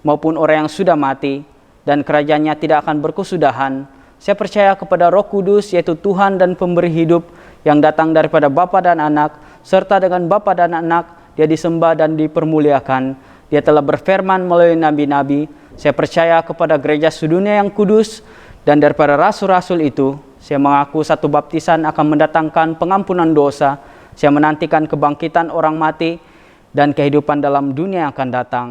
maupun orang yang sudah mati, dan kerajaannya tidak akan berkesudahan. Saya percaya kepada Roh Kudus, yaitu Tuhan dan pemberi hidup, yang datang daripada Bapa dan Anak, serta dengan Bapa dan Anak, dia disembah dan dipermuliakan. Dia telah berfirman melalui nabi-nabi. Saya percaya kepada gereja sedunia yang kudus, dan daripada rasul-rasul itu, saya mengaku satu baptisan akan mendatangkan pengampunan dosa. Saya menantikan kebangkitan orang mati dan kehidupan dalam dunia yang akan datang.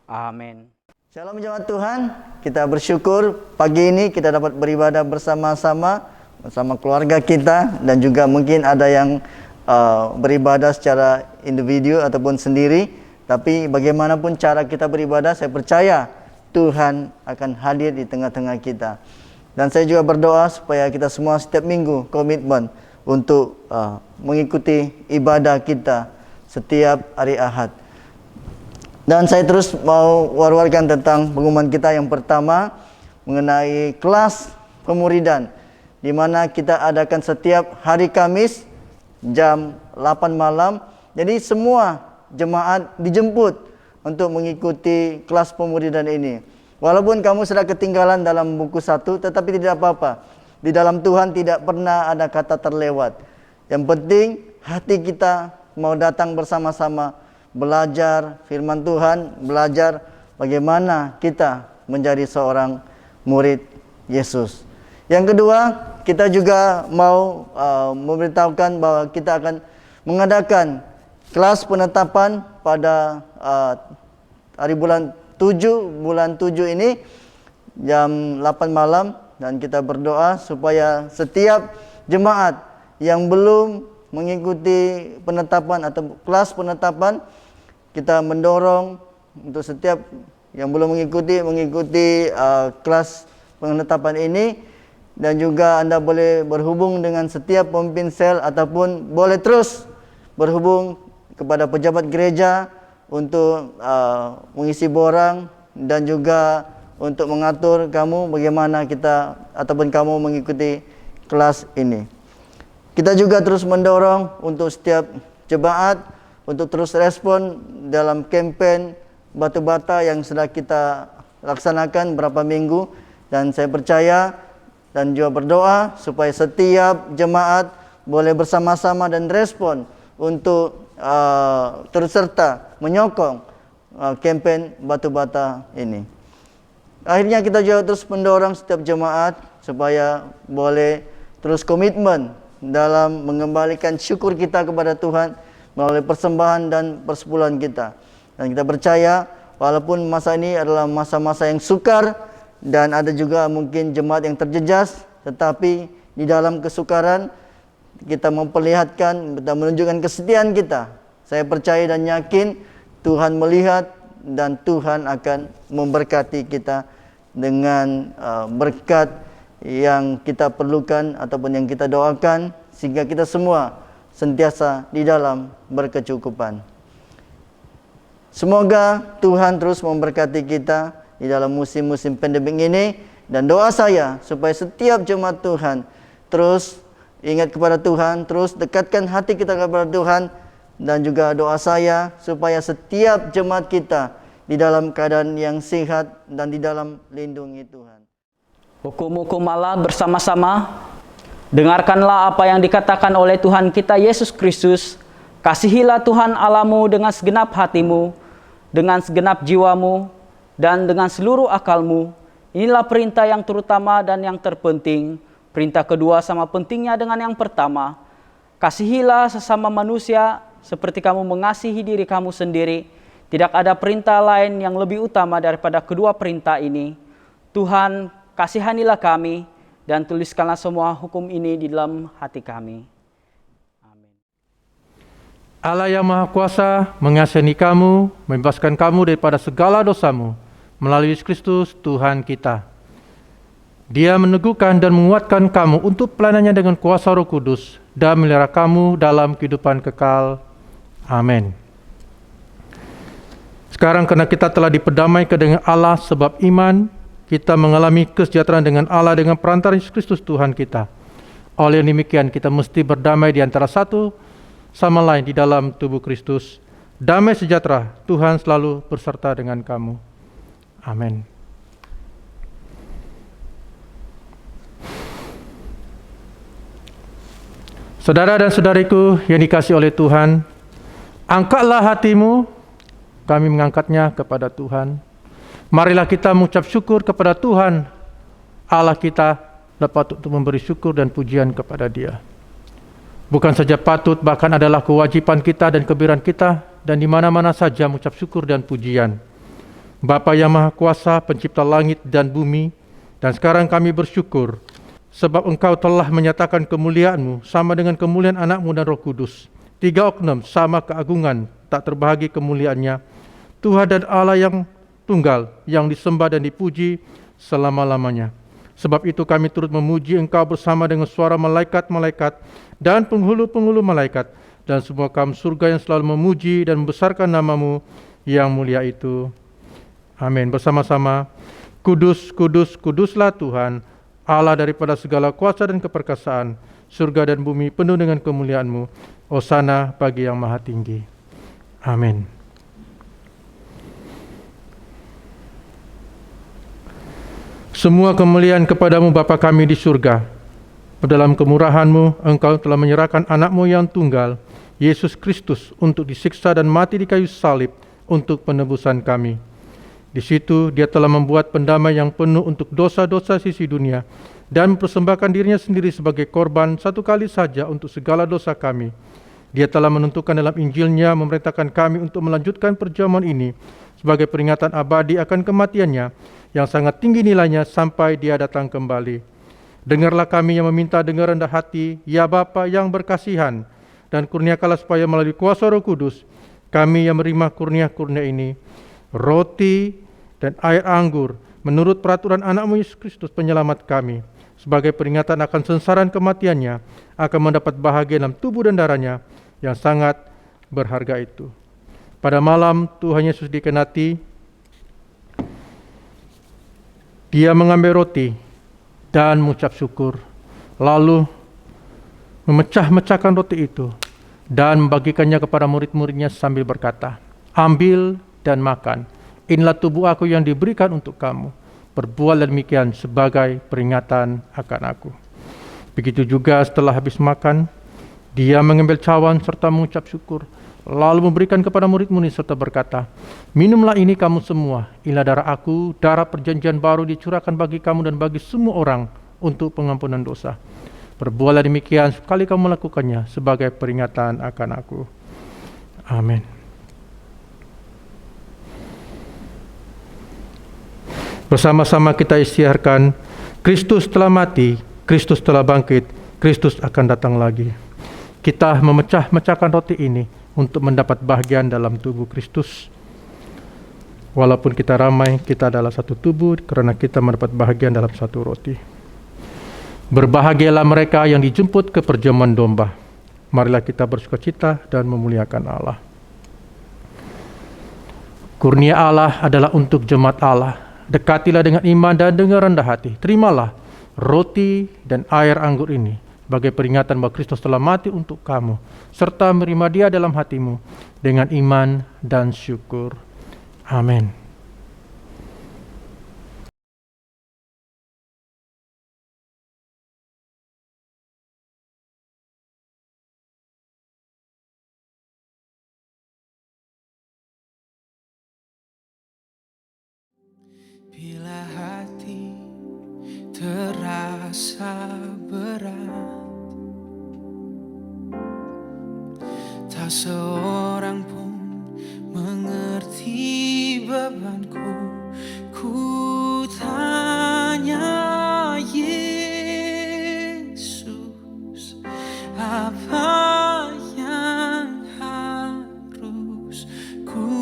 Amin. Shalom jemaat Tuhan, kita bersyukur pagi ini kita dapat beribadah bersama-sama keluarga kita, dan juga mungkin ada yang beribadah secara individu ataupun sendiri. Tapi bagaimanapun cara kita beribadah, saya percaya Tuhan akan hadir di tengah-tengah kita. Dan saya juga berdoa supaya kita semua setiap minggu komitmen untuk mengikuti ibadah kita setiap hari Ahad. Dan saya terus mau war-warkan tentang pengumuman kita yang pertama mengenai kelas pemuridan, di mana kita adakan setiap hari Kamis jam 8 malam. Jadi semua jemaat dijemput untuk mengikuti kelas pemuridan ini. Walaupun kamu sudah ketinggalan dalam buku 1, tetapi tidak apa-apa. Di dalam Tuhan tidak pernah ada kata terlewat. Yang penting hati kita mau datang bersama-sama belajar firman Tuhan, belajar bagaimana kita menjadi seorang murid Yesus. Yang kedua, kita juga mau memberitahukan bahwa kita akan mengadakan kelas penetapan pada hari bulan 7 ini jam 8 malam, dan kita berdoa supaya setiap jemaat yang belum mengikuti penetapan atau kelas penetapan, kita mendorong untuk setiap yang belum mengikuti kelas penetapan ini. Dan juga Anda boleh berhubung dengan setiap pemimpin sel ataupun boleh terus berhubung kepada pejabat gereja untuk mengisi borang dan juga untuk mengatur kamu bagaimana kita ataupun kamu mengikuti kelas ini. Kita juga terus mendorong untuk setiap jemaat untuk terus respon dalam kempen batu bata yang sudah kita laksanakan beberapa minggu, dan saya percaya dan juga berdoa supaya setiap jemaat boleh bersama-sama dan respon untuk turut serta menyokong kempen batu bata ini. Akhirnya kita juga terus mendorong setiap jemaat supaya boleh terus komitmen dalam mengembalikan syukur kita kepada Tuhan melalui persembahan dan persepuluhan kita. Dan kita percaya walaupun masa ini adalah masa-masa yang sukar dan ada juga mungkin jemaat yang terjejas, tetapi di dalam kesukaran kita memperlihatkan dan menunjukkan kesetiaan kita. Saya percaya dan yakin Tuhan melihat dan Tuhan akan memberkati kita dengan berkat yang kita perlukan ataupun yang kita doakan, sehingga kita semua sentiasa di dalam berkecukupan. Semoga Tuhan terus memberkati kita di dalam musim-musim pandemik ini, dan doa saya supaya setiap jemaat Tuhan terus ingat kepada Tuhan, terus dekatkan hati kita kepada Tuhan, dan juga doa saya supaya setiap jemaat kita di dalam keadaan yang sehat dan di dalam lindungi Tuhan. Hukum-hukum Allah bersama-sama. Dengarkanlah apa yang dikatakan oleh Tuhan kita Yesus Kristus. Kasihilah Tuhan Allahmu dengan segenap hatimu, dengan segenap jiwamu, dan dengan seluruh akalmu. Inilah perintah yang terutama dan yang terpenting. Perintah kedua sama pentingnya dengan yang pertama. Kasihilah sesama manusia seperti kamu mengasihi diri kamu sendiri. Tidak ada perintah lain yang lebih utama daripada kedua perintah ini. Tuhan, kasihanilah kami dan tuliskanlah semua hukum ini di dalam hati kami. Amin. Allah yang Maha Kuasa mengasihani kamu, membebaskan kamu daripada segala dosamu melalui Yesus Kristus Tuhan kita. Dia meneguhkan dan menguatkan kamu untuk pelayanannya dengan kuasa Roh Kudus dan memelihara kamu dalam kehidupan kekal. Amin. Sekarang karena kita telah diperdamaikan dengan Allah sebab iman, kita mengalami kesejahteraan dengan Allah dengan perantara Yesus Kristus Tuhan kita. Oleh demikian kita mesti berdamai di antara satu sama lain di dalam tubuh Kristus. Damai sejahtera Tuhan selalu berserta dengan kamu. Amin. Saudara dan saudariku yang dikasihi oleh Tuhan, angkatlah hatimu, kami mengangkatnya kepada Tuhan. Marilah kita mengucap syukur kepada Tuhan Allah kita, dapat untuk memberi syukur dan pujian kepada Dia. Bukan saja patut, bahkan adalah kewajiban kita dan kebiran kita, dan di mana-mana saja mengucap syukur dan pujian. Bapa yang Maha Kuasa, pencipta langit dan bumi, dan sekarang kami bersyukur sebab Engkau telah menyatakan kemuliaan-Mu sama dengan kemuliaan anak-Mu dan Roh Kudus. Tiga oknum sama keagungan, tak terbahagi kemuliaannya. Tuhan dan Allah yang tunggal, yang disembah dan dipuji selama-lamanya. Sebab itu kami turut memuji Engkau bersama dengan suara malaikat-malaikat dan penghulu-penghulu malaikat, dan semua kaum surga yang selalu memuji dan membesarkan nama-Mu yang mulia itu. Amin. Bersama-sama, kudus, kudus, kuduslah Tuhan, Allah daripada segala kuasa dan keperkasaan, surga dan bumi penuh dengan kemuliaan-Mu. Hosana bagi yang maha tinggi. Amin. Semua kemuliaan kepadamu Bapa kami di surga. Dalam kemurahan-Mu, Engkau telah menyerahkan anak-Mu yang tunggal, Yesus Kristus, untuk disiksa dan mati di kayu salib untuk penebusan kami. Di situ Dia telah membuat pendamai yang penuh untuk dosa-dosa sisi dunia dan mempersembahkan dirinya sendiri sebagai korban satu kali saja untuk segala dosa kami. Dia telah menentukan dalam Injil-Nya memerintahkan kami untuk melanjutkan perjamuan ini sebagai peringatan abadi akan kematian-Nya yang sangat tinggi nilainya sampai Dia datang kembali. Dengarlah kami yang meminta dengan rendah hati, ya Bapa yang berkasihan, dan kurniakanlah supaya melalui kuasa Roh Kudus kami yang menerima kurnia-kurnia ini, roti dan air anggur menurut peraturan anak-Mu Yesus Kristus penyelamat kami, sebagai peringatan akan sengsaran kematian-Nya, akan mendapat bahagia dalam tubuh dan darah-Nya yang sangat berharga itu. Pada malam Tuhan Yesus dikhianati, Dia mengambil roti dan mengucap syukur, lalu memecah-mecahkan roti itu dan membagikannya kepada murid-murid-Nya sambil berkata, "Ambil dan makan, inilah tubuh Aku yang diberikan untuk kamu. Perbuatlah demikian sebagai peringatan akan Aku." Begitu juga setelah habis makan, Dia mengambil cawan serta mengucap syukur, lalu memberikan kepada murid-murid serta berkata, "Minumlah ini kamu semua, inilah darah Aku, darah perjanjian baru dicurahkan bagi kamu dan bagi semua orang untuk pengampunan dosa. Perbuatlah demikian sekali kamu melakukannya sebagai peringatan akan Aku." Amin. Bersama-sama kita isytiharkan, Kristus telah mati, Kristus telah bangkit, Kristus akan datang lagi. Kita memecah-mecahkan roti ini untuk mendapat bahagian dalam tubuh Kristus. Walaupun kita ramai, kita adalah satu tubuh karena kita mendapat bahagian dalam satu roti. Berbahagialah mereka yang dijemput ke perjamuan domba. Marilah kita bersukacita dan memuliakan Allah. Kurnia Allah adalah untuk jemaat Allah. Dekatilah dengan iman dan dengan rendah hati. Terimalah roti dan air anggur ini sebagai peringatan bahwa Kristus telah mati untuk kamu, serta menerima Dia dalam hatimu dengan iman dan syukur. Amin. Bila hati terasa berat, tak seorang pun mengerti bebanku. Ku tanya Yesus, apa yang harus ku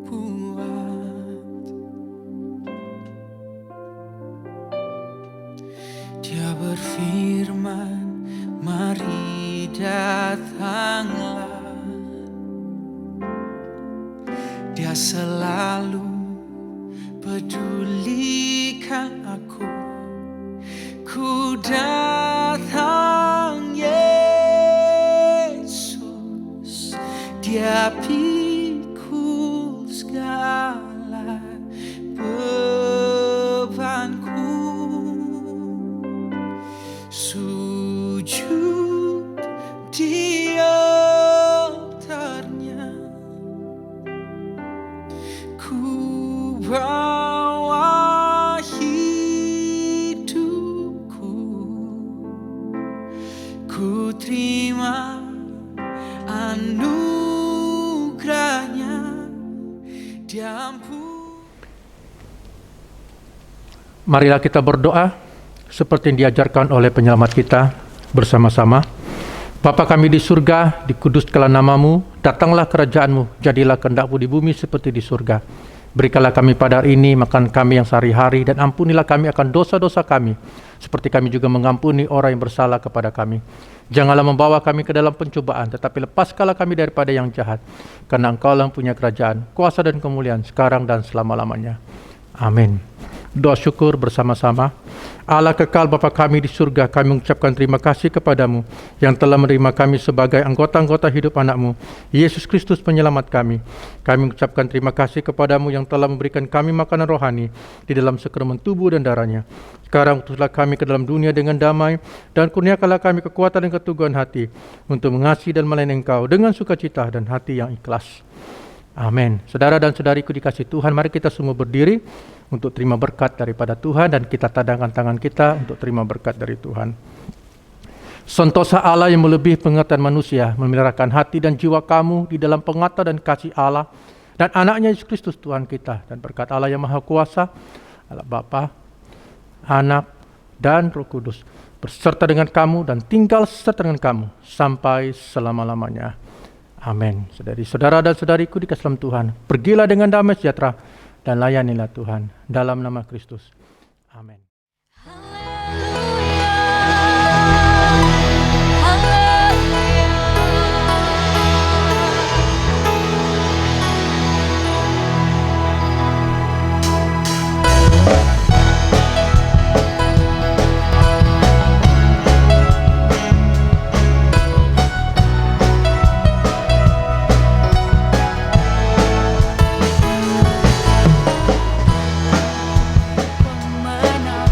buat? Dia berfirman, mari datanglah. Dia selalu pedulikan aku. Ku datang Yesus, Dia pikul segala bebanku. Sujud di altarnya, ku bawa hidupku, ku terima anugerahnya, Dia ampun. Marilah kita berdoa seperti yang diajarkan oleh penyelamat kita bersama-sama. Bapa kami di surga, dikuduskanlah namamu, datanglah kerajaanmu, jadilah kehendak-mu di bumi seperti di surga. Berikanlah kami pada hari ini makan kami yang sehari-hari, dan ampunilah kami akan dosa-dosa kami, seperti kami juga mengampuni orang yang bersalah kepada kami. Janganlah membawa kami ke dalam pencobaan, tetapi lepaskanlah kami daripada yang jahat, karena Engkau-lah yang punya kerajaan, kuasa dan kemuliaan, sekarang dan selama-lamanya. Amin. Doa syukur bersama-sama. Allah kekal Bapa kami di surga, kami mengucapkan terima kasih kepadamu yang telah menerima kami sebagai anggota-anggota hidup anak-Mu, Yesus Kristus penyelamat kami. Kami mengucapkan terima kasih kepadamu yang telah memberikan kami makanan rohani di dalam sakramen tubuh dan darah-Nya. Sekarang utuslah kami ke dalam dunia dengan damai, dan kurniakanlah kami kekuatan dan keteguhan hati untuk mengasihi dan melayani Engkau dengan sukacita dan hati yang ikhlas. Amin. Saudara dan saudariku dikasihi Tuhan, mari kita semua berdiri untuk terima berkat daripada Tuhan, dan kita tadangkan tangan kita untuk terima berkat dari Tuhan. Sentosa Allah yang melebihi pengertian manusia, memeliharakan hati dan jiwa kamu di dalam pengetahuan dan kasih Allah dan anaknya Yesus Kristus Tuhan kita, dan berkat Allah yang Maha Kuasa, Allah Bapa, Anak, dan Roh Kudus berserta dengan kamu dan tinggal serta dengan kamu sampai selama-lamanya. Amin. Saudara dan saudariku dikasihi dalam Tuhan, pergilah dengan damai sejahtera dan layanilah Tuhan dalam nama Kristus. Amin. Pemenang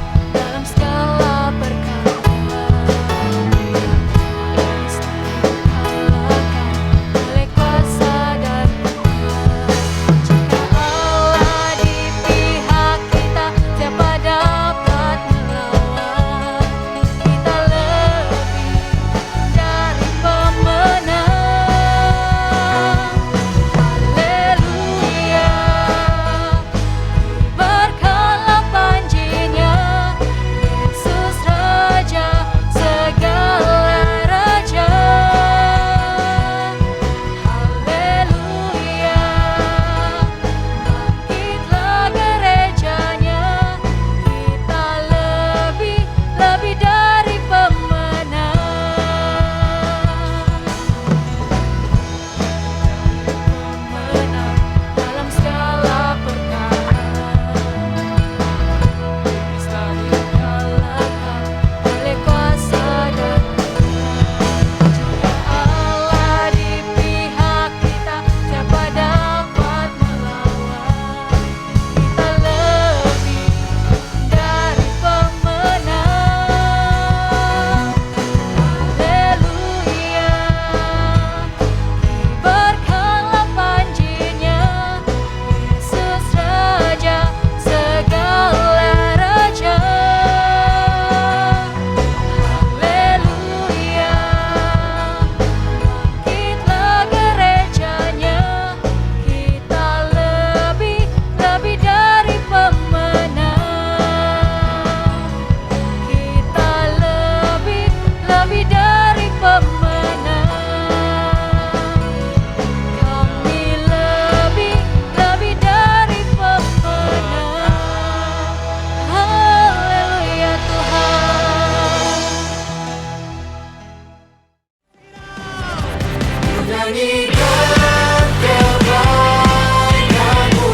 nyanyikan kebaikan-Mu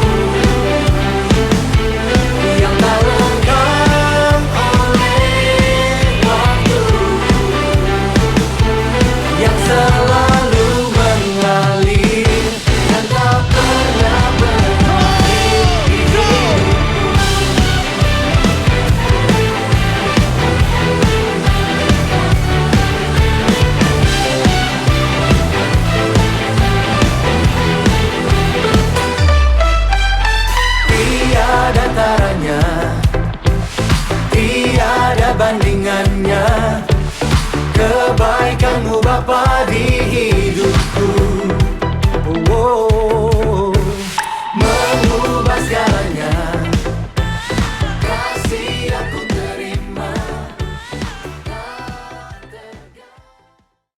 yang tak lekang oleh waktu, yang selalu mengalir dan tak pernah berhenti di hidupku. Tiada taranya, tiada bandingannya, kebaikan-Mu Bapa di